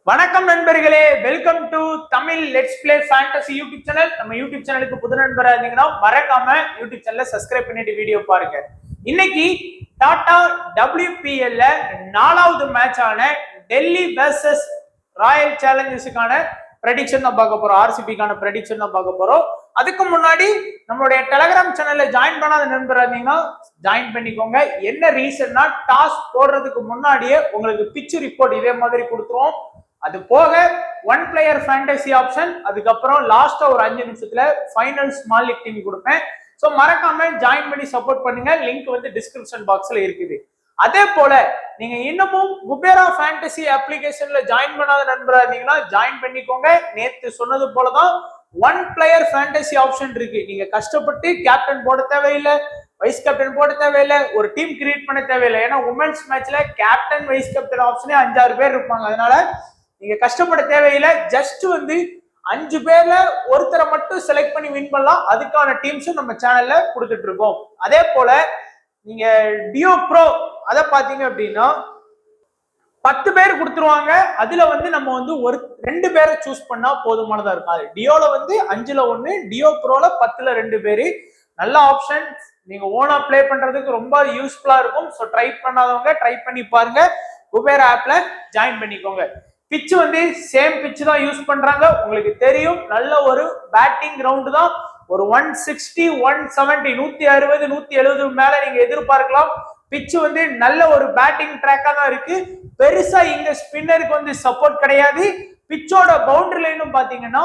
வணக்கம் நண்பர்களே, welcome to Tamil let's play fantasy YouTube channel. நம்ம யூடியூப் சேனலுக்கு புது நண்பரா இருந்தீங்கன்னா மறக்காம யூடியூப் சேனலை சப்ஸ்கிரைப் பண்ணிட்டு வீடியோ பாருங்க. இன்னைக்கு டாடா WPL நாலாவது மேட்ச் ஆன டெல்லி வெர்சஸ் ராயல் சேலஞ்சர்ஸுக்கான ப்ரெடிக்ஷன் தான் பார்க்க போறோம். RCBக்கான ப்ரெடிக்ஷன் தான் பார்க்க போறோம். அதுக்கு முன்னாடி நம்மளுடைய டெலகிராம் சேனல்ல ஜாயின் பண்ணாத நண்பர் இருந்தீங்கன்னா ஜாயின் பண்ணிக்கோங்க. என்ன ரீசன்னா டாஸ் போடுறதுக்கு முன்னாடியே உங்களுக்கு பிச் ரிப்போர்ட் இதே மாதிரி கொடுத்துருவோம். அது போக ஒன் பிளேயர் ஃபேண்டசி ஆப்ஷன், அதுக்கப்புறம் லாஸ்டா ஒரு 5 நிமிஷத்துல ஃபைனல் ஸ்மால் லீக் டீம் கொடுப்பேன். ஸோ மறக்காம ஜாயின் பண்ணி சப்போர்ட் பண்ணுங்க. லிங்க் வந்து டிஸ்கிரிப்ஷன் பாக்ஸ்ல இருக்குது. அதே போல நீங்க இன்னமும் குபேரா ஃபேண்டசி அப்ளிகேஷன்ல ஜாயின் பண்ணாத நண்பரா இருந்தீங்கன்னா ஜாயின் பண்ணிக்கோங்க. நேத்து சொன்னது போலதான் ஒன் பிளேயர் ஃபேண்டசி ஆப்ஷன் இருக்கு. நீங்க கஷ்டப்பட்டு கேப்டன் போட தேவையில்லை, வைஸ் கேப்டன் போட தேவையில்லை, ஒரு டீம் கிரியேட் பண்ண தேவையில்லை. ஏன்னா உமன்ஸ் மேட்ச்ல கேப்டன் வைஸ் கேப்டன் ஆப்ஷனே 5-6 பேர் இருப்பாங்க. அதனால நீங்க கஷ்டப்பட தேவையில்லை. ஜஸ்ட் வந்து 5 பேர்ல ஒருத்தரை மட்டும் செலக்ட் பண்ணி வின் பண்ணலாம். அதுக்கான டீம்ஸும் நம்ம சேனல்ல கொடுத்துட்டு இருக்கோம். அதே போல நீங்க டியோ ப்ரோ அதை பாத்தீங்க அப்படின்னா 10 பேர் கொடுத்துருவாங்க. அதுல வந்து நம்ம வந்து ஒரு 2 பேரை சூஸ் பண்ணா போதுமானதா இருக்கும். அது டியோல வந்து 5ல் 1, டியோ ப்ரோல 10ல் 2 பேரு. நல்ல ஆப்ஷன், நீங்க ஓனா பிளே பண்றதுக்கு ரொம்ப யூஸ்ஃபுல்லா இருக்கும். ஸோ ட்ரை பண்ணாதவங்க ட்ரை பண்ணி பாருங்க. குபேரா ஆப்ல ஜாயின் பண்ணிக்கோங்க. பிச் வந்து சேம் பிச் தான் யூஸ் பண்றாங்க. உங்களுக்கு தெரியும், நல்ல ஒரு பேட்டிங் கிரவுண்ட் தான். ஒரு 160, 170, 160, 170 மேல நீங்க எதிர்பார்க்கலாம். பிச் வந்து நல்ல ஒரு பேட்டிங் ட்ராக்கா தான் இருக்கு. பெருசா இங்க ஸ்பின்னருக்கு வந்து சப்போர்ட் கிடையாது. பிச்சோட பவுண்டரி லைனும் பாத்தீங்கன்னா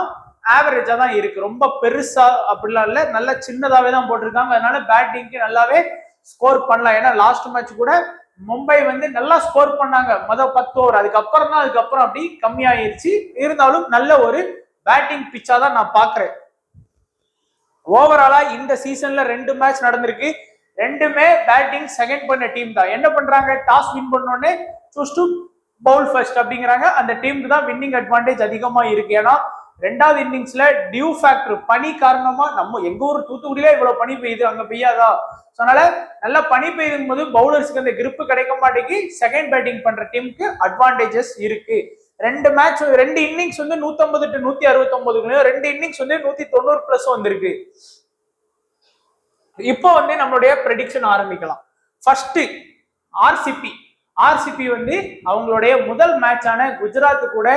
ஆவரேஜா தான் இருக்கு. ரொம்ப பெருசா அப்படிலாம் இல்ல, நல்ல சின்னதாவே தான் போட்டிருக்காங்க. அதனால பேட்டிங்க்கு நல்லாவே ஸ்கோர் பண்ணலாம். ஏன்னா லாஸ்ட் மேட்ச் கூட மும்பை வந்து நல்லா ஸ்கோர் பண்ணாங்க மொதல் 10 ஓவர். அதுக்கப்புறம் அப்படி கம்மியாயிருச்சு. இருந்தாலும் நல்ல ஒரு பேட்டிங் பிச்சா தான் நான் பாக்குறேன். ஓவராலா இந்த சீசன்ல 2 மேட்ச் நடந்திருக்கு. 2மே பேட்டிங் செகண்ட் பண்ண டீம் தான். என்ன பண்றாங்க, டாஸ் வின் பண்ணோடனே சூஸ் டு பவுல் ஃபர்ஸ்ட் அப்படிங்கிறாங்க. அந்த டீமுக்கு தான் வின்னிங் அட்வான்டேஜ் அதிகமா இருக்கு. ஏன்னா 2வது இன்னிங்ஸ்ல டியூ ஃபேக்டர் பனி காரணமா, நம்ம எங்க ஊர் தூத்துக்குடியில இவ்வளவு பனி பெய்யுது, அங்க பெய்யாதா? அதனால நல்ல பனி பெய்யும் போது பவுலர்ஸ்க்கு அந்த கிரிப் கிடைக்க மாட்டேங்கி. செகண்ட் பேட்டிங் பண்ற டீமுக்கு அட்வான்டேஜஸ் இருக்கு. 2 இன்னிங்ஸ் வந்து 150 to 169, 2 இன்னிங்ஸ் வந்து 190 பிளஸ் வந்திருக்கு. இப்போ வந்து நம்மளுடைய ப்ரெடிக்ஷன் ஆரம்பிக்கலாம். ஃபர்ஸ்ட் RCB வந்து அவங்களுடைய முதல் மேட்சான குஜராத் கூட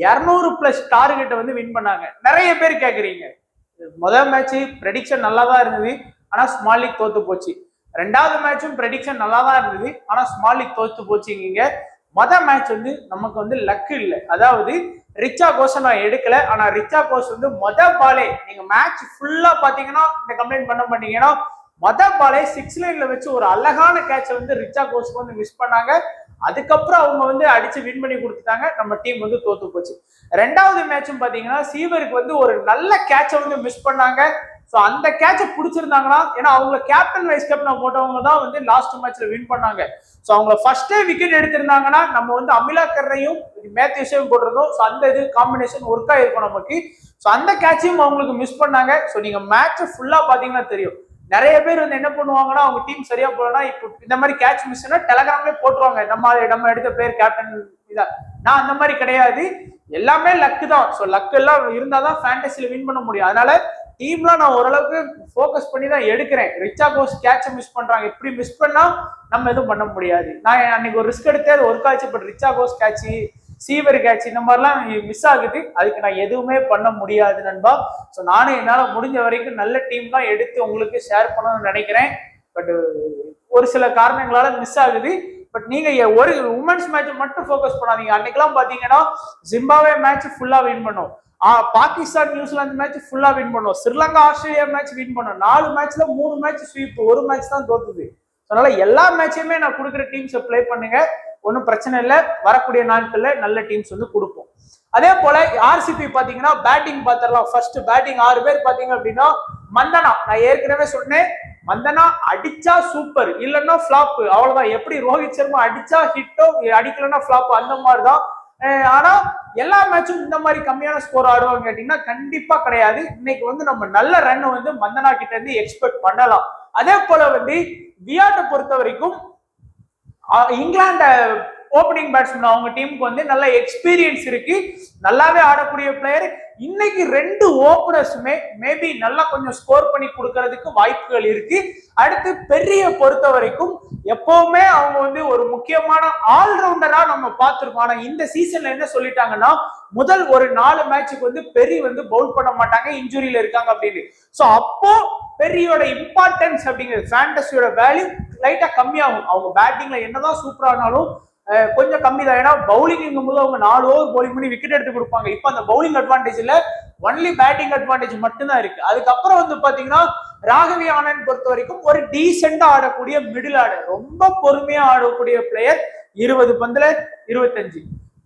200 பிளஸ் டார்கெட்டை வந்து வின் பண்ணாங்க. நிறைய பேர் கேக்குறீங்க, முதல் மேட்ச் ப்ரெடிக்ஷன் நல்லா தான் இருந்தது, ஆனா ஸ்மால் லீக் தோத்து போச்சு. 2வது மேட்சும் ப்ரெடிக்ஷன் நல்லா தான் இருந்தது, ஆனா ஸ்மால் லீக் தோத்து போச்சுங்க. மொதல் மேட்ச் வந்து நமக்கு வந்து லக்கு இல்லை. அதாவது ரிச்சா கோஷை நான் எடுக்கல, ஆனா ரிச்சா கோஷ் வந்து மொதல் பாலே, நீங்க மேட்ச் ஃபுல்லா பாத்தீங்கன்னா இந்த கம்ப்ளைண்ட் பண்ண மாட்டீங்கன்னா, மொதல் பாலே 6 லைன்ல வச்சு ஒரு அழகான கேட்சை வந்து ரிச்சா கோஷ்க்கு வந்து மிஸ் பண்ணாங்க. அதுக்கப்புறம் அவங்க வந்து அடிச்சு வின் பண்ணி கொடுத்துட்டாங்க. நம்ம டீம் வந்து தோத்து போச்சு. 2வது மேட்சும் பாத்தீங்கன்னா சீவருக்கு வந்து ஒரு நல்ல கேட்சை வந்து மிஸ் பண்ணாங்க. ஸோ அந்த கேட்சை பிடிச்சிருந்தாங்கன்னா, ஏன்னா அவங்க கேப்டன் வைஸ் கேப்டன் போட்டவங்க தான் வந்து லாஸ்ட் மேட்ச்ல வின் பண்ணாங்க. ஸோ அவங்க ஃபர்ஸ்டே விக்கெட் எடுத்திருந்தாங்கன்னா நம்ம வந்து அமிலா கர்ரையும் மேத்யூஸையும் போட்டிருந்தோம். ஸோ அந்த இது காம்பினேஷன் ஒர்க் ஆயிருக்கும் நமக்கு. ஸோ அந்த கேட்சையும் அவங்களுக்கு மிஸ் பண்ணாங்க. ஸோ நீங்க மேட்ச் ஃபுல்லா பாத்தீங்கன்னா தெரியும், நிறைய பேர் வந்து என்ன பண்ணுவாங்கன்னா, அவங்க டீம் சரியா போலனா இப்போ இந்த மாதிரி கேட்ச் மிஸ்னா டெலகிராம்ல போட்டுருவாங்க, நம்ம எடுத்த பேர் கேப்டன் இதா. நான் அந்த மாதிரி கிடையாது, எல்லாமே லக்கு தான். ஸோ லக்கு எல்லாம் இருந்தாதான் ஃபேண்டசில வின் பண்ண முடியும். அதனால டீம்லாம் நான் ஓரளவுக்கு ஃபோக்கஸ் பண்ணி தான் எடுக்கிறேன். ரிச்சா கோஷ் கேட்சை மிஸ் பண்றாங்க, இப்படி மிஸ் பண்ணா நம்ம எதுவும் பண்ண முடியாது. நான் அன்னைக்கு ஒரு ரிஸ்க் எடுத்தே அது ஒர்க் ஆச்சு. But Richa Ghosh catch, sewer catch இந்த மாதிரிலாம் மிஸ் ஆகுது. அதுக்கு நான் எதுவுமே பண்ண முடியாது நண்பா. ஸோ நானும் என்னால முடிஞ்ச வரைக்கும் நல்ல டீம் தான் எடுத்து உங்களுக்கு ஷேர் பண்ணணும்னு நினைக்கிறேன். பட் ஒரு சில காரணங்களால மிஸ் ஆகுது. பட் நீங்க ஒரு உமன்ஸ் மேட்ச் மட்டும் ஃபோக்கஸ் பண்ணாதீங்க. அன்னைக்கெல்லாம் பாத்தீங்கன்னா ஜிம்பாவே மேட்ச் ஃபுல்லா வின் பண்ணும், பாகிஸ்தான் நியூசிலாந்து மேட்ச் ஃபுல்லா வின் பண்ணும், ஸ்ரீலங்கா ஆஸ்திரேலியா மேட்ச் வின் பண்ணும். 4 மேட்ச்ல 3 மேட்ச் ஸ்வீப், ஒரு மேட்ச் தான் தோத்துது. அதனால எல்லா மேட்சுமே நான் கொடுக்குற டீம்ஸை பிளே பண்ணுங்க, ஒன்றும் பிரச்சனை இல்லை. வரக்கூடிய நாட்கள்ல நல்ல டீம்ஸ் வந்து கொடுப்போம். அதே போல RCB பாத்தீங்கன்னா பேட்டிங் பார்த்துடலாம். ஃபர்ஸ்ட் பேட்டிங் 6 பேர் பாத்தீங்க அப்படின்னா மந்தனா, நான் ஏற்கனவே சொன்னேன், மந்தனா அடிச்சா சூப்பர், இல்லைன்னா ஃபிளாப், அவ்வளவுதான். எப்படி ரோஹித் சர்மா அடிச்சா ஹிட்டோ, அடிக்கலன்னா ஃபிளாப், அந்த மாதிரிதான். ஆனா எல்லா மேட்சும் இந்த மாதிரி கம்மியான ஸ்கோர் ஆடுவாங்க கேட்டீங்கன்னா கண்டிப்பா கிடையாது. இன்னைக்கு வந்து நம்ம நல்ல ரன் வந்து மந்தனா கிட்ட இருந்து எக்ஸ்பெக்ட் பண்ணலாம். அதே போல வந்து வியாட்டை பொறுத்த வரைக்கும் இங்கிலாண்ட ஓப்பனிங் பேட்ஸ்மேன் அவங்க டீமுக்கு வந்து நல்ல எக்ஸ்பீரியன்ஸ் இருக்கு, நல்லாவே ஆடக்கூடிய பிளேயர். இன்னைக்கு 2 ஓப்பனர்ஸுமே மேபி நல்லா கொஞ்சம் ஸ்கோர் பண்ணி கொடுக்கறதுக்கு வாய்ப்புகள் இருக்கு. அடுத்து பெரிய பொறுத்த வரைக்கும் எப்பவுமே அவங்க வந்து ஒரு முக்கியமான ஆல்ரவுண்டரா நம்ம பார்த்திருக்கோம். ஆனா இந்த சீசன்ல என்ன சொல்லிட்டாங்கன்னா, முதல் ஒரு 4 மேட்சுக்கு வந்து பெரிய வந்து பவுல் பண்ண மாட்டாங்க, இன்ஜுரியில இருக்காங்க அப்படின்னு. சோ அப்போ பெரியோட இம்பார்ட்டன்ஸ் அப்படிங்கிறது ஃபேண்டசியோட வேல்யூ லைட்டா கம்மியாகும். அவங்க பேட்டிங்ல என்னதான் சூப்பரா ஆனாலும் கொஞ்சம் கம்மி தான். ஏன்னா பவுலிங் போது அவங்க 4 ஓவர் பவுலிங் பண்ணி விக்கெட் எடுத்து கொடுப்பாங்க. இப்ப அந்த பவுலிங் அட்வான்டேஜ் இல்ல, ஒன்லி பேட்டிங் அட்வான்டேஜ் மட்டும்தான் இருக்கு. அதுக்கப்புறம் வந்து பாத்தீங்கன்னா ராகவி ஆனந்த் பொறுத்த வரைக்கும் ஒரு டீசெண்டா ஆடக்கூடிய மிடில் ஆர்டர், ரொம்ப பொறுமையா ஆடக்கூடிய பிளேயர். 20 பந்துல 25,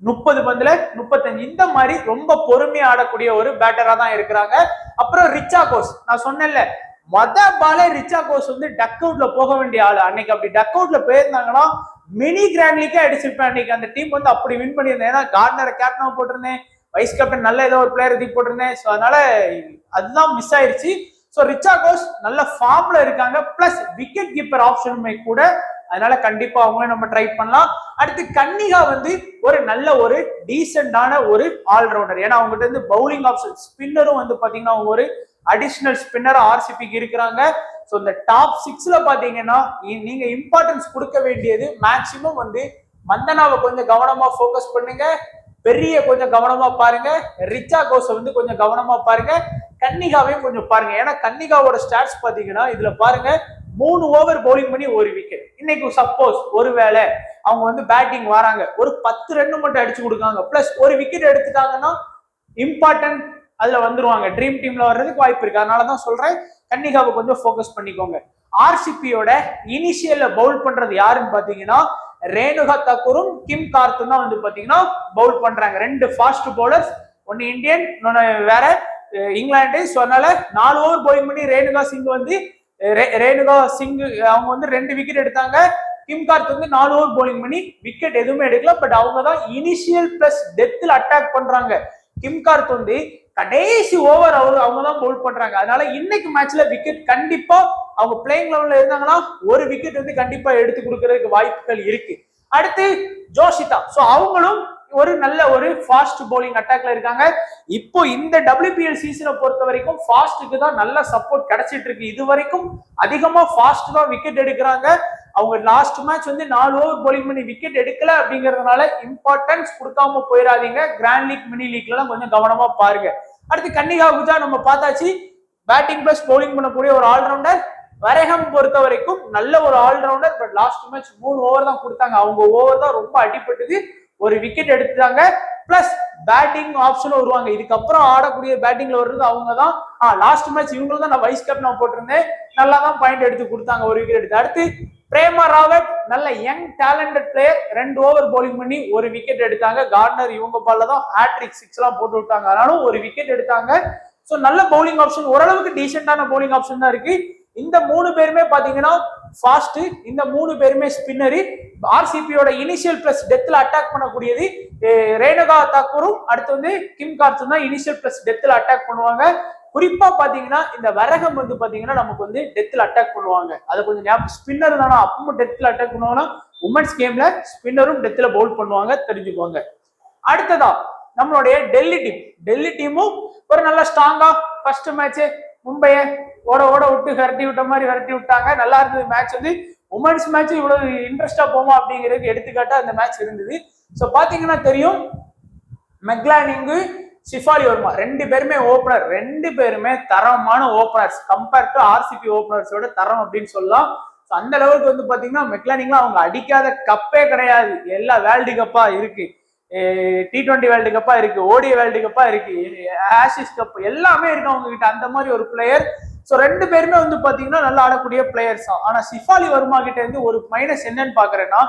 30 பந்துல 35, இந்த மாதிரி ரொம்ப பொறுமையா ஆடக்கூடிய ஒரு பேட்டரா தான் இருக்கிறாங்க. அப்புறம் ரிச்சா கோஸ், நான் சொன்னேன்ல பாலே ரிச்சா கோஸ் வந்து டக் அவுட்ல போக வேண்டிய ஆளு. அன்னைக்கு அப்படி டக் அவுட்ல போயிருந்தாங்கன்னா மினி கிராண்ட் லீக்கே அடிச்சிருப்பேன். அன்னைக்கு அந்த டீம் வந்து அப்படி வின் பண்ணியிருந்தேன். ஏன்னா கார்ட்னரை கேப்டனா போட்டிருந்தேன், வைஸ் கேப்டன் நல்ல ஏதோ ஒரு பிளேயர் தூக்கி போட்டிருந்தேன். ஸோ அதனால அதுதான் மிஸ் ஆயிருச்சு. ஸோ ரிச்சா கோஸ் நல்ல ஃபார்ம்ல இருக்காங்க, பிளஸ் விக்கெட் கீப்பர் ஆப்ஷனுமே கூட. அதனால கண்டிப்பா அவங்களே நம்ம ட்ரை பண்ணலாம். அடுத்து கன்னிகா வந்து ஒரு நல்ல ஒரு டீசென்டான ஒரு ஆல்ரவுண்டர். ஏன்னா அவங்ககிட்ட இருந்து பவுலிங் ஆப்ஷன், ஸ்பின்னரும் வந்து பாத்தீங்கன்னா அவங்க ஒரு அடிஷனல் ஸ்பின்னர் ஆர்சிபிக்கு இருக்கிறாங்க. ஸோ இந்த டாப் 6ல பாத்தீங்கன்னா நீங்க இம்பார்ட்டன்ஸ் கொடுக்க வேண்டியது மேக்சிமம் வந்து மந்தனாவை கொஞ்சம் கவனமா போக்கஸ் பண்ணுங்க, பெரிய கொஞ்சம் கவனமா பாருங்க, ரிச்சா கோஸை வந்து கொஞ்சம் கவனமா பாருங்க, கன்னிகாவையும் கொஞ்சம் பாருங்க. ஏன்னா கன்னிகாவோட ஸ்டாட்ஸ் பாத்தீங்கன்னா இதுல பாருங்க 3 ஓவர் பவுலிங் பண்ணி 1 விக்கெட். இன்னைக்கு சப்போஸ் ஒருவேளை அவங்க வந்து பேட்டிங் வராங்க, ஒரு 10 ரன் மட்டும் அடிச்சு கொடுக்காங்க, பிளஸ் 1 விக்கெட் எடுத்துட்டாங்கன்னா இம்பார்ட்டன்ட் அதுல வந்துருவாங்க, ட்ரீம் டீம்ல வர்றதுக்கு வாய்ப்பு இருக்கு. அதனாலதான் சொல்றேன் கன்னிகாவை கொஞ்சம் போக்கஸ் பண்ணிக்கோங்க. ஆர்சிபியோட இனிஷியல்ல பவுல் பண்றது யாருன்னு பாத்தீங்கன்னா ரேணுகா தாக்கூரும் கிம் கார்த்தும் தான் வந்து பாத்தீங்கன்னா பவுல் பண்றாங்க. 2 ஃபாஸ்ட் பவுலர்ஸ், ஒன்னு இந்தியன், இன்னொன்னு வேற இங்கிலாந்து. ஸோ அதனால 4 ஓவர் பவுலிங் பண்ணி ரேணுகா சிங் அவங்க வந்து 2 விக்கெட் எடுத்தாங்க. கிம் கார்த் வந்து 4 ஓவர் பவுலிங் பண்ணி விக்கெட் எதுவுமே எடுக்கல. பட் அவங்க தான் இனிஷியல் பிளஸ் டெத்தில் அட்டாக் பண்றாங்க. கிம் கார்த் வந்து கடைசி ஓவர் அவங்க தான் பவுல் பண்றாங்க. அதனால இன்னைக்கு மேட்ச்ல விக்கெட் கண்டிப்பா அவங்க பிளேயிங் லெவல்ல இருந்தாங்கன்னா 1 விக்கெட் வந்து கண்டிப்பா எடுத்து கொடுக்கறதுக்கு வாய்ப்புகள் இருக்கு. அடுத்து ஜோஷிதா, சோ அவங்களும் ஒரு நல்ல ஒரு ஃபாஸ்ட் பவுலிங் அட்டாக்ல இருக்காங்க. இப்போ இந்த WPL சீசனை பொறுத்த வரைக்கும் ஃபாஸ்ட்டுக்கு தான் நல்ல சப்போர்ட் கிடைச்சிட்டு இருக்கு. இது வரைக்கும் அதிகமா ஃபாஸ்ட் தான் விக்கெட் எடுக்கிறாங்க. அவங்க லாஸ்ட் மேட்ச் வந்து 4 ஓவர் பவுலிங் பண்ணி விக்கெட் எடுக்கல அப்படிங்கறதுனால இம்பார்ட்டன்ஸ் கொடுக்காம போயிடாதீங்க. கிராண்ட் லீக், மினி லீக்ல எல்லாம் கொஞ்சம் கவனமா பாருங்க. அடுத்து கன்னிகா குஜா நம்ம பார்த்தாச்சு, பேட்டிங் பிளஸ் பவுலிங் பண்ணக்கூடிய ஒரு ஆல்ரவுண்டர். வரேகம் பொறுத்த வரைக்கும் நல்ல ஒரு all-rounder. But last match 3 over தான் கொடுத்தாங்க, அவங்க ஓவர் தான் ரொம்ப அடிபட்டது, 1 விக்கெட் எடுத்தாங்க. பிளஸ் பேட்டிங் ஆப்ஷனும் வருவாங்க, இதுக்கப்புறம் ஆடக்கூடிய பேட்டிங்ல வர்றது அவங்க தான். லாஸ்ட் மேட்ச் இவங்களும் தான் நான் வைஸ் கேப்டனா போட்டிருந்தேன், நல்லா தான் பாயிண்ட் எடுத்து கொடுத்தாங்க, 1 விக்கெட் எடுத்து. அடுத்து பிரேமா ராவத், நல்ல young talented player, 2 over bowling பண்ணி 1 விக்கெட் எடுத்தாங்க. கார்ட்னர் இவங்க பால்ல தான் ஹேட்ரிக் 6 எல்லாம் போட்டு விட்டாங்க, ஆனாலும் 1 விக்கெட் எடுத்தாங்க. சோ நல்ல பவுலிங் ஆப்ஷன், ஓரளவுக்கு டீசென்டான பவுலிங் ஆப்ஷன் தான் இருக்கு. இந்த 3 பேருமே பாத்தீங்கன்னா ஃபாஸ்ட், இந்த 3 பேருமே ஸ்பின்னரு. ஆர்சிபியோட இனிஷியல் பிளஸ் டெத்ல அட்டாக் பண்ணக்கூடியது ரேணுகா தாக்கூரும், அடுத்து வந்து கிம் கார்த்தும் தான் இனிஷியல் பிளஸ் டெத்ல அட்டாக் பண்ணுவாங்க. குறிப்பா பாத்தீங்கன்னா இந்த வரகம் வந்து பாத்தீங்கன்னா நமக்கு வந்து டெத்ல அட்டாக் பண்ணுவாங்க, அதை கொஞ்சம் ஞாபகம். ஸ்பின்னர் தானா அப்பவும் டெத்ல அட்டாக் பண்ணுவாங்கன்னா உமன்ஸ் கேம்ல ஸ்பின்னரும் டெத்ல பவுல் பண்ணுவாங்க, தெரிஞ்சுக்கோங்க. அடுத்ததா நம்மளுடைய டெல்லி டீமும் ஒரு நல்ல ஸ்ட்ராங்கா ஃபர்ஸ்ட் மேட்ச் மும்பைய ஓட விட்டு விரட்டி விட்ட மாதிரி விரட்டி விட்டாங்க, நல்லா இருந்தது மேட்ச். வந்து உமன்ஸ் மேட்ச் இவ்வளவு இன்ட்ரெஸ்டா போமா அப்படிங்கிறதுக்கு எடுத்துக்காட்டா அந்த மேட்ச் இருந்தது. சோ பாத்தீங்கன்னா தெரியும், மெக்லானிங்கு, ஷிஃபாலி வர்மா 2 பேருமே ஓபனர், 2 பேருமே தரமான ஓபனர்ஸ். கம்பேர் டு ஆர்சிபி ஓபனர்ஸோட தரம் அப்படின்னு சொல்லலாம். அந்த லெவலுக்கு வந்து பாத்தீங்கன்னா மெக்லானிங்லாம் அவங்க அடிக்காத கப்பே கிடையாது, எல்லா வேர்ல்டு கப்பா இருக்கு, T20 வேர்ல்டு கப்பா இருக்கு, ODI வேர்ல்டு கப்பா இருக்கு, ஆஷிஸ் கப் எல்லாமே இருக்கு அவங்க கிட்ட, அந்த மாதிரி ஒரு பிளேயர். சோ 2 பேருமே வந்து பாத்தீங்கன்னா நல்லா ஆடக்கூடிய பிளேயர்ஸ் தான். ஆனா ஷிஃபாலி வர்மா கிட்ட இருந்து ஒரு மைனஸ் என்னன்னு பாக்குறேன்னா,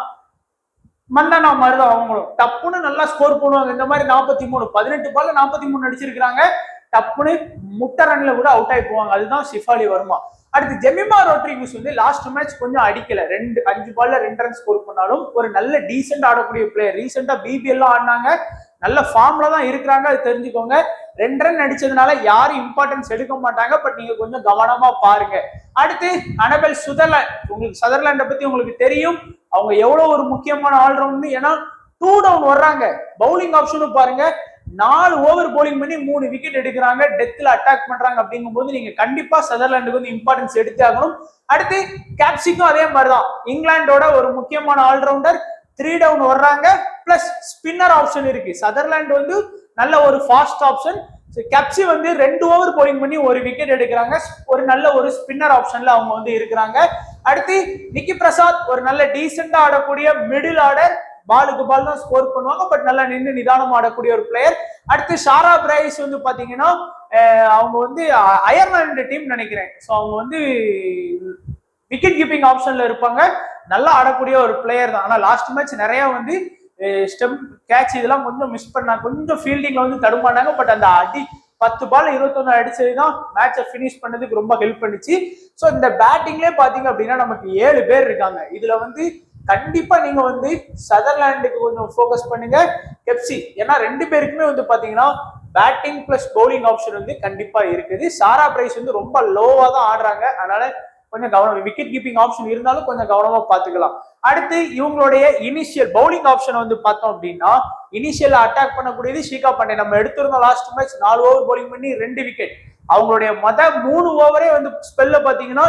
மந்தனா மாதிரிதான் அவங்களும் டப்புன்னு நல்லா ஸ்கோர் பண்ணுவாங்க. இந்த மாதிரி 43 18 பால்ல 43 அடிச்சிருக்காங்க, டப்புன்னு முட்டை ரன்ல கூட அவுட் ஆகி போவாங்க, அதுதான் ஷிஃபாலி வர்மா. அடுத்து ஜெமிமா ரோட்ரிகஸ் வந்து லாஸ்ட் மேட்ச் கொஞ்சம் அடிக்கல, 5 பால்ல 2 ரன் ஸ்கோர் பண்ணாலும் ஒரு நல்ல டீசென்ட் ஆடக்கூடிய பிளேயர். ரீசெண்டா BBL எல்லாம் ஆடினாங்க, நல்ல ஃபார்ம்ல தான் இருக்கிறாங்க, அது தெரிஞ்சுக்கோங்க. 2 ரன் அடிச்சதுனால யாரும் இம்பார்ட்டன்ஸ் எடுக்க மாட்டாங்க, பட் நீங்க கொஞ்சம் கவனமா பாருங்க. அடுத்து அனபெல் சுதர்லாண்ட், உங்களுக்கு சதர்லாண்டை பத்தி உங்களுக்கு தெரியும், அவங்க எவ்வளவு ஒரு முக்கியமான ஆல்ரவுண்ட். ஏன்னா 2 டவுன் வர்றாங்க, பவுலிங் ஆப்ஷனும் பாருங்க 4 ஓவர் போலிங் பண்ணி 3 விக்கெட் எடுக்கிறாங்க, டெத்ல அட்டாக் பண்றாங்க. அப்படிங்கும் போது நீங்க கண்டிப்பா சதர்லாண்டுக்கு வந்து இம்பார்ட்டன்ஸ் எடுத்தே ஆகணும். அடுத்து கேப்சிக்கும் அதே மாதிரிதான், இங்கிலாந்தோட ஒரு முக்கியமான ஆல்ரவுண்டர், 3 டவுன் வர்றாங்க, பிளஸ் ஸ்பின்னர் ஆப்ஷன் இருக்கு. சதர்லாந்து வந்து நல்ல ஒரு ஃபாஸ்ட் ஆப்ஷன். கேப்சி வந்து 2 ஓவர் போலிங் பண்ணி 1 விக்கெட் எடுக்கிறாங்க, ஒரு நல்ல ஒரு ஸ்பின்னர் ஆப்ஷன்ல அவங்க வந்து இருக்கிறாங்க. அடுத்து நிக்கி பிரசாத் ஒரு நல்ல டீசெண்டா ஆடக்கூடிய மிடில் ஆர்டர், பாலுக்கு பால் தான் ஸ்கோர் பண்ணுவாங்க, பட் நல்லா நின்று நிதானம் ஆடக்கூடிய ஒரு பிளேயர். அடுத்து ஷாரா பிரைஸ் வந்து பாத்தீங்கன்னா அவங்க வந்து அயர்லாந்து டீம் நினைக்கிறேன். ஸோ அவங்க வந்து விக்கெட் கீப்பிங் ஆப்ஷன்ல இருப்பாங்க, நல்லா ஆடக்கூடிய ஒரு பிளேயர் தான். ஆனா லாஸ்ட் மேட்ச் நிறைய வந்து ஸ்டெம்ப் கேட்ச் இதெல்லாம் கொஞ்சம் மிஸ் பண்ணாங்க, கொஞ்சம் ஃபீல்டிங்ல வந்து தடுமாட்டாங்க. பட் அந்த அடி 10 பால் 21 அடிச்சதுதான் மேட்சை பினிஷ் பண்ணதுக்கு ரொம்ப ஹெல்ப் பண்ணிச்சு. ஸோ இந்த பேட்டிங்லேயே பாத்தீங்க அப்படின்னா நமக்கு 7 பேர் இருக்காங்க. இதுல வந்து கண்டிப்பா நீங்க வந்து சதர்லாண்டுக்கு கொஞ்சம் ஃபோக்கஸ் பண்ணுங்க, கெப்சி. ஏன்னா 2 பேருக்குமே வந்து பாத்தீங்கன்னா பேட்டிங் பிளஸ் பவுலிங் ஆப்ஷன் வந்து கண்டிப்பா இருக்குது. சாரா பிரைஸ் வந்து ரொம்ப லோவா தான் ஆடுறாங்க, அதனால கொஞ்சம் கவனம், விக்கெட் கீப்பிங் ஆப்ஷன் இருந்தாலும் கொஞ்சம் கவனமா பாத்துக்கலாம். அடுத்து இவங்களுடைய இனிஷியல் பவுலிங் ஆப்ஷன் வந்து பார்த்தோம் அப்படின்னா இனிஷியல் அட்டாக் பண்ணக்கூடியது ஷீகா பாண்டே. நம்ம எடுத்திருந்தோம் லாஸ்ட் மேட்ச் 4 ஓவர் போலிங் பண்ணி 2 விக்கெட். அவங்களுடைய 3 ஓவரே வந்து ஸ்பெல்ல பாத்தீங்கன்னா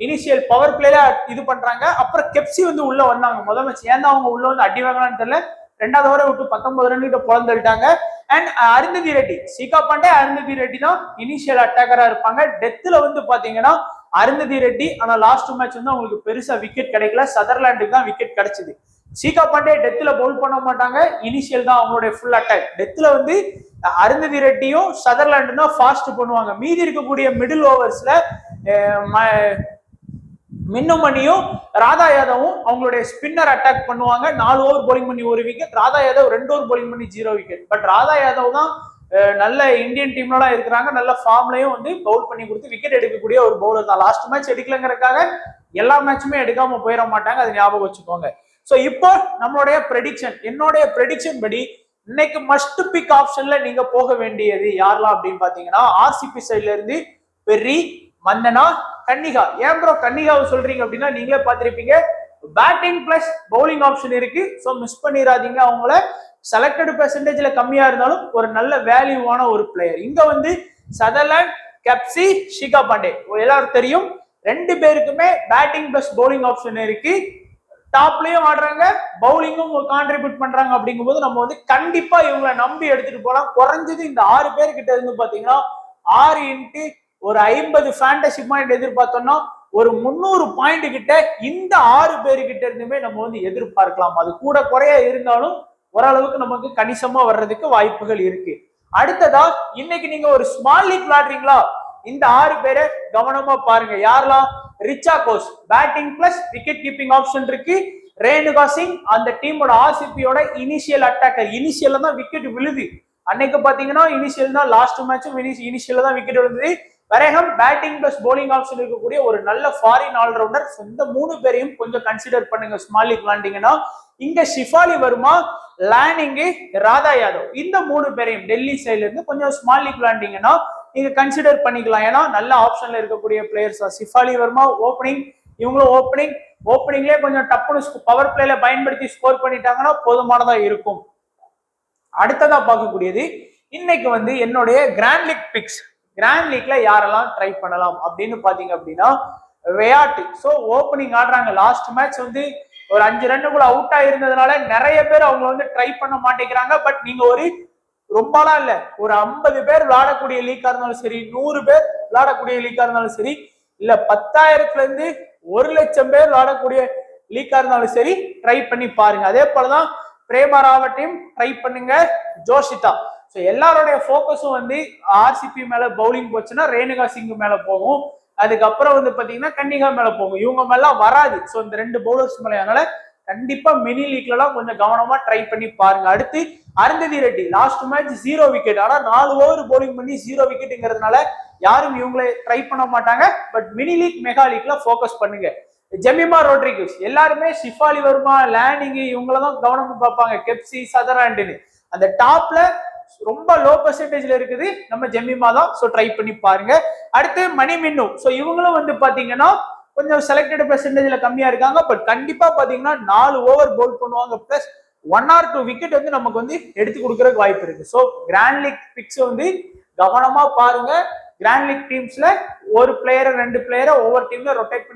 இனிஷியல் பவர் பிளேல இது பண்றாங்க. அப்புறம் கெப்சி வந்து உள்ள வந்தாங்க முதல் மேட்ச், ஏன்னா அவங்க உள்ள வந்து அடி வாங்கலாம்னு தெரியல, 2வது ஓவரை விட்டு 19 ரன் கிட்ட புலந்துட்டாங்க. அண்ட் அருந்ததி ரெட்டி, ஷீகா பாண்டே அருந்ததி ரெட்டி தான் இனிஷியல் அட்டாக்கரா இருப்பாங்க. டெத்ல வந்து பாத்தீங்கன்னா அருந்ததி ரெட்டி. ஆனா லாஸ்ட் மேட்ச் வந்து அவங்களுக்கு பெருசா விக்கெட் கிடைக்கல, சதர்லாண்டுக்கு தான் விக்கெட் கிடைச்சது. ஷீகா பாண்டே டெத்ல பவுல் பண்ண மாட்டாங்க, இனிஷியல் தான் அவங்களுடைய ஃபுல் அட்டாக். டெத்ல வந்து அருந்ததி ரெட்டியும் சதர்லாண்டு தான் ஃபாஸ்ட் பண்ணுவாங்க. மீதி இருக்கக்கூடிய மிடில் ஓவர்ஸ்ல மின்னுமணியும் ராதா யாதவும் அவங்களுடைய ஸ்பின்னர் அட்டாக் பண்ணுவாங்க. 4 ஓவர் போலிங் பண்ணி 1 wicket, Radha Yadav 2 over polling பண்ணி 0 விக்கெட். பட் ராதா யாதவ் தான் நல்ல இந்தியன் டீம்லாம் இருக்கிறாங்க, நல்ல ஃபார்ம்லயும் வந்து பவுல் பண்ணி கொடுத்து விக்கெட் எடுக்கக்கூடிய ஒரு பவுலர் தான். லாஸ்ட் மேட்ச் எடுக்கலங்கிறதுக்காக எல்லா மேட்சுமே எடுக்காம போயிட மாட்டாங்க, அது ஞாபகம் வச்சுக்கோங்க. ஸோ இப்போ நம்மளுடைய ப்ரெடிக்ஷன், என்னுடைய ப்ரெடிக்ஷன் படி இன்னைக்கு மஸ்ட் பிக் ஆப்ஷன்ல நீங்க போக வேண்டியது யாரெல்லாம் அப்படின்னு பாத்தீங்கன்னா ஆர்சிபி சைட்ல இருந்து பெர்ரி, மந்தனா, கன்னிகா. ஏன் ப்ரோ கன்னிகாவை சொல்றீங்க அப்படின்னா நீங்களே பார்த்திருப்பீங்க, பேட்டிங் பிளஸ் பவுலிங் ஆப்ஷன் இருக்கு. ஸோ மிஸ் பண்ணிடாதீங்க அவங்கள. செலக்டட் பெர்சன்டேஜ்ல கம்மியா இருந்தாலும் ஒரு நல்ல வேல்யூவான ஒரு பிளேயர். இங்க வந்து சதர்லாண்ட், கெப்சி, ஷீகா பாண்டே எல்லாரும் தெரியும், 2 பேருக்குமே பேட்டிங் பிளஸ் பவுலிங் ஆப்ஷன் இருக்கு. டாப்லயும் ஆடுறாங்க, பவுலிங்கும் கான்ட்ரிபியூட் பண்றாங்க. அப்படிங்கும் போது நம்ம வந்து கண்டிப்பா இவங்களை நம்பி எடுத்துட்டு போலாம். குறைஞ்சது இந்த 6 பேர்கிட்ட இருந்து பாத்தீங்கன்னா 6 இன்ட்டு ஒரு 50 ஃபேண்டசி பாயிண்ட் எதிர்பார்த்தோம்னா ஒரு 300 பாயிண்ட் கிட்ட இந்த 6 பேருகிட்ட இருந்துமே நம்ம வந்து எதிர்பார்க்கலாம். அது கூட குறைய இருந்தாலும் ஓரளவுக்கு நமக்கு கணிசமா வர்றதுக்கு வாய்ப்புகள் இருக்கு. அடுத்ததா இன்னைக்கு நீங்க ஒரு ஸ்மால் லீக் விளையாடுறீங்களா, இந்த 6 பேரை கவனமா பாருங்க. யாரெல்லாம்? Richa Ghosh batting plus wicket keeping option இருக்கு. ரேணுகா சிங் அந்த டீமோட ஆர்சிபியோட இனிஷியல் அட்டாக்கர், இனிஷியல்ல தான் விக்கெட் விழுது. அன்னைக்கு பாத்தீங்கன்னா இனிஷியல் தான், லாஸ்ட் மேட்சும் இனிஷியல்ல தான் விக்கெட் விழுந்தது. வெரேகம் பேட்டிங் பிளஸ் பவுலிங் ஆப்ஷன் இருக்கக்கூடிய ஒரு நல்ல ஃபாரின் ஆல்ரவுண்டர். இந்த 3 பேரையும் கொஞ்சம் கன்சிடர் பண்ணுங்க ஸ்மால் லீக் விளையாண்டீங்கன்னா. இங்க ஷிஃபாலி வர்மா, லேனிங், ராதா யாதவ், இந்த 3 பேரையும் டெல்லி சைட்ல இருந்து கொஞ்சம் ஸ்மால் லீக் விளையாண்டீங்கன்னா நீங்க கன்சிடர் பண்ணிக்கலாம். ஏன்னா நல்ல ஆப்ஷன்ல இருக்கக்கூடிய பிளேயர்ஸ் தான். ஷிஃபாலி வர்மா ஓப்பனிங், இவங்களும் ஓப்பனிங்லேயே கொஞ்சம் டப்புன்னு பவர் பிளேல பயன்படுத்தி ஸ்கோர் பண்ணிட்டாங்கன்னா போதுமானதா இருக்கும். அடுத்ததா பார்க்கக்கூடியது இன்னைக்கு வந்து என்னுடைய கிராண்ட் லீக் பிக்ஸ். கிராண்ட் லீக்ல யாரெல்லாம் ட்ரை பண்ணலாம் அப்படின்னு பாத்தீங்க அப்படின்னா வியாட். ஸோ ஓப்பனிங் ஆடுறாங்க. லாஸ்ட் மேட்ச் வந்து ஒரு 5 ரன்னுக்குள்ள அவுட் ஆயிருந்ததுனால நிறைய பேர் அவங்க வந்து ட்ரை பண்ண மாட்டேங்கிறாங்க. பட் நீங்க ஒரு ரொம்பலாம் இல்ல, ஒரு 50 பேர் விளையாடக்கூடிய லீக்கா இருந்தாலும் சரி, 100 பேர் விளையாடக்கூடிய லீக்கா இருந்தாலும் சரி, இல்ல 10,000ல இருந்து 1,00,000 பேர் விளையாடக்கூடிய லீக்கா இருந்தாலும் சரி, ட்ரை பண்ணி பாருங்க. அதே போலதான் பிரேமா ராவட்டையும் ட்ரை பண்ணுங்க, ஜோஷிதா. ஸோ எல்லாருடைய ஃபோக்கஸும் வந்து ஆர்சிபி மேல பவுலிங் போச்சுன்னா ரேணுகா சிங் மேல போகும், அதுக்கப்புறம் வந்து பாத்தீங்கன்னா கன்னிகா மேல போகும், இவங்க மேல வராது. ஸோ இந்த 2 பவுலர்ஸ் மேல, அதனால கண்டிப்பா மினி லீக்லாம் கொஞ்சம் கவனமா ட்ரை பண்ணி பாருங்க. அடுத்து Arundhati Reddy last match 0 wicket. ஆனா 4 ஓவர் போலிங் பண்ணி 0 விக்கெட்டுங்கிறதுனால யாரும் இவங்களை ட்ரை பண்ண மாட்டாங்க. பட் மினி லீக் மெகா லீக்ல ஃபோக்கஸ் பண்ணுங்க. ஜெமிமா ரோட்ரிகஸ் எல்லாருமே ஷிஃபாலி வர்மா, லேனிங் இவங்களதான் கவனமா பார்ப்பாங்க, கெப்சி, சதர்லாண்டுன்னு. அந்த டாப்ல ரொம்ப லோ பெர்சன்டேஜ்ல இருக்குது நம்ம ஜெமிமா தான். ஸோ ட்ரை பண்ணி பாருங்க. அடுத்து மணி மின்னு. ஸோ இவங்களும் வந்து பாத்தீங்கன்னா கொஞ்சம் செலக்டட் பெர்சன்டேஜ்ல கம்மியா இருக்காங்க. பட் கண்டிப்பா பாத்தீங்கன்னா 4 ஓவர் பவுல் பண்ணுவாங்க. பிளஸ் 1 or 2 விக்கெட் வந்து நமக்கு வந்து எடுத்து கொடுக்கறதுக்கு வாய்ப்பு இருக்கு. ஸோ கிராண்ட் லீக் பிக்ஸ் வந்து கவனமா பாருங்க. கிராண்ட் லீக் டீம்ஸ்ல ஒரு பிளேயரை 2 பிளேயரை ஒவ்வொரு டீம்ல ரொட்டேட்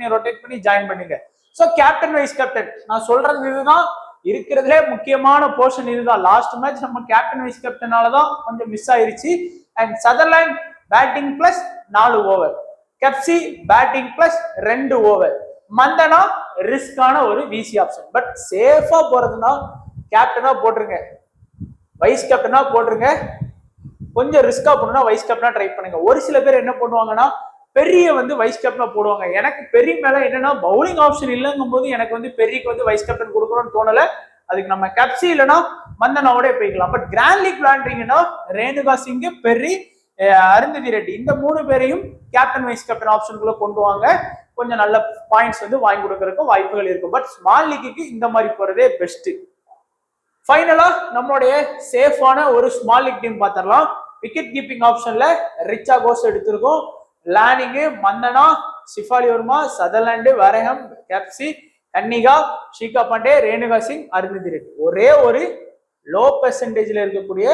பண்ணி ஜாயின் பண்ணுங்க. ஸோ கேப்டன் வைஸ் கேப்டன் நான் சொல்றது இதுதான், இருக்கிறதுலே முக்கியமான போர்ஷன் இதுதான். லாஸ்ட் மேட்ச் நம்ம கேப்டன் வைஸ் கேப்டனாலதான் கொஞ்சம் மிஸ் ஆயிருச்சு. And Sutherland batting plus 4 over, கெப்சி பேட்டிங் பிளஸ் 2 ஓவர், மந்தனா ரிஸ்கான ஒரு விசி ஆப்ஷன். பட் சேஃபா போறதுன்னா கேப்டனா போட்டுருங்க, வைஸ் கேப்டனா போட்டுருங்க. கொஞ்சம் ரிஸ்கா போனா வைஸ் கேப்டனா ட்ரை பண்ணுங்க. ஒரு சில பேர் என்ன பண்ணுவாங்கன்னா பெரிய வந்து வைஸ் கேப்டனா போடுவாங்க. எனக்கு பெரிய மேல என்னன்னா பவுலிங் ஆப்ஷன் இல்லைங்கும் போது எனக்கு வந்து பெரியக்கு வந்து வைஸ் கேப்டன் கொடுக்கணும்னு தோணல. அதுக்கு நம்ம கெப்சி இல்லைன்னா மந்தனாவோட போய்க்கலாம். பட் கிராண்ட் லீக் விளையாடுறீங்கன்னா ரேணுகா சிங், பெர்ரி, அருந்ததி ரெட்டி இந்த 3 பேரையும் கேப்டன் வைஸ் கேப்டன் ஆப்ஷனுக்குள்ள கொண்டு வாங்க. கொஞ்சம் நல்ல பாயிண்ட்ஸ் வந்து வாங்கி கொடுக்கறதுக்கும் வாய்ப்புகள் இருக்கும். பட் ஸ்மால் லீக்கு இந்த மாதிரி போறதே பெஸ்ட். ஃபைனலா நம்மளுடைய சேஃபான ஒரு ஸ்மால் லீக் டீம் பார்த்துடலாம். விக்கெட் கீப்பிங் ஆப்ஷன்ல ரிச்சா கோஸ் எடுத்திருக்கோம். லானிங்கு, மந்தனா, சிஃபாலி வர்மா, சதர்லாண்டு, வரஹம், கேப்சி, கன்னிகா, ஷீகா பாண்டே, ரேணுகா சிங், அருந்ததி ரெட்டி. ஒரே ஒரு லோ பெர்சன்டேஜ்ல இருக்கக்கூடிய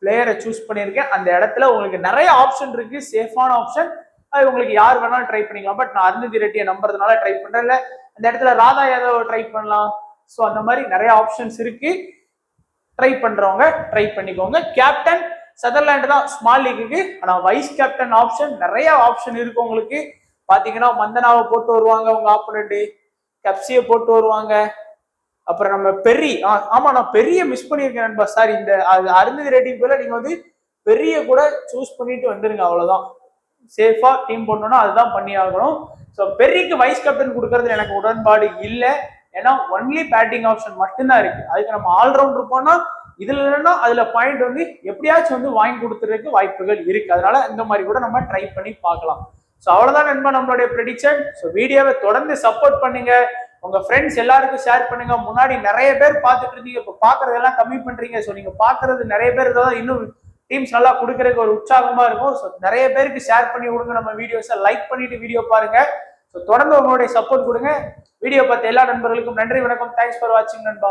பிளேயரை சூஸ் பண்ணியிருக்கேன். அந்த இடத்துல உங்களுக்கு நிறைய ஆப்ஷன் இருக்கு, சேஃபான ஆப்ஷன். அது உங்களுக்கு யார் வேணாலும் ட்ரை பண்ணிக்கலாம். பட் நான் அருந்ததி ரெட்டியை நம்புறதுனால ட்ரை பண்றேன். இல்ல அந்த இடத்துல ராதா யாதவ் ட்ரை பண்ணலாம். ஸோ அந்த மாதிரி நிறைய ஆப்ஷன்ஸ் இருக்கு. ட்ரை பண்றவங்க ட்ரை பண்ணிக்கோங்க. கேப்டன் சதர்லாண்ட் தான் ஸ்மால் லீக்கு. ஆனா வைஸ் கேப்டன் ஆப்ஷன் நிறைய ஆப்ஷன் இருக்கு உங்களுக்கு. பாத்தீங்கன்னா மந்தனாவை போட்டு வருவாங்க உங்க ஆப்போனண்ட், கப்சியை போட்டு வருவாங்க. அப்புறம் நம்ம பெரிய ஆமா நான் பெரிய மிஸ் பண்ணியிருக்கேன் நண்பா. சார் இந்த அருந்ததி ரெட்டிக்கு போல நீங்க வந்து பெரிய கூட சூஸ் பண்ணிட்டு வந்துருங்க. அவ்வளவுதான். சேஃபா டீம் பண்ணணும்னா அதுதான் பண்ணி ஆகணும். ஸோ பெரிக்கு வைஸ் கேப்டன் கொடுக்கறது எனக்கு உடன்பாடு இல்லை. ஏன்னா ஒன்லி பேட்டிங் ஆப்ஷன் மட்டும்தான் இருக்கு. அதுக்கு நம்ம ஆல்ரவுண்டர் போனா இதுல இல்லைன்னா அதுல பாயிண்ட் வந்து எப்படியாச்சும் வந்து வாங்கி கொடுத்துறதுக்கு வாய்ப்புகள் இருக்கு. அதனால இந்த மாதிரி கூட நம்ம ட்ரை பண்ணி பார்க்கலாம். ஸோ அவ்வளவுதான் நண்பா நம்மளுடைய ப்ரெடிக்ஷன். ஸோ வீடியோவை தொடர்ந்து சப்போர்ட் பண்ணுங்க. உங்க ஃப்ரெண்ட்ஸ் எல்லாருக்கும் ஷேர் பண்ணுங்க. முன்னாடி நிறைய பேர் பார்த்துட்டு இருந்தீங்க, இப்போ பாக்குறதெல்லாம் கம்மி பண்றீங்க. ஸோ நீங்க பாக்குறது நிறைய பேர் தான் இன்னும் டீம்ஸ் நல்லா கொடுக்கறதுக்கு ஒரு உற்சாகமா இருக்கும். ஸோ நிறைய பேருக்கு ஷேர் பண்ணி கொடுங்க. நம்ம வீடியோஸை லைக் பண்ணிட்டு வீடியோ பாருங்க. ஸோ தொடர்ந்து உங்களுடைய சப்போர்ட் கொடுங்க. வீடியோ பார்த்த எல்லா நண்பர்களுக்கும் நன்றி, வணக்கம். தேங்க்ஸ் ஃபார் வாட்சிங் நண்பா.